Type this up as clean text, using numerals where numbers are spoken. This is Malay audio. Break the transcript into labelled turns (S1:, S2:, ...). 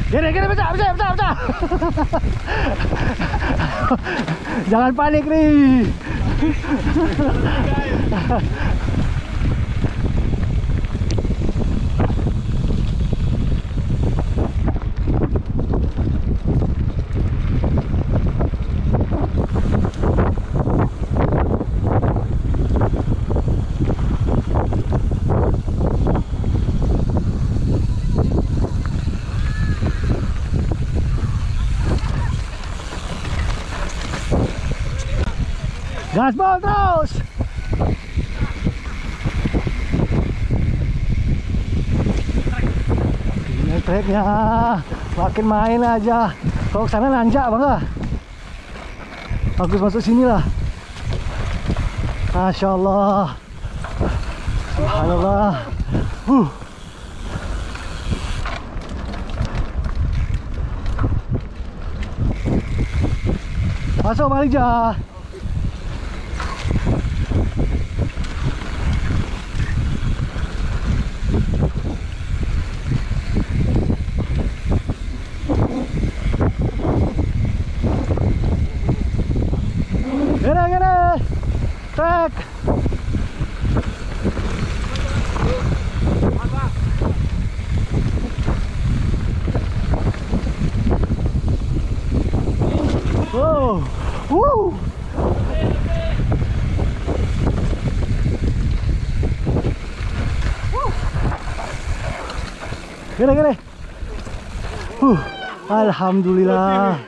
S1: Kiri, pecah. Jangan panik ni. Gaspol terus. Ini treknya makin main aja. Kalau kesana nanjak bangga. Bagus masuk sini lah. Masya Allah. Subhanallah. Masuk balik jah. Gini, trek. Oh, woo. Gini. Alhamdulillah.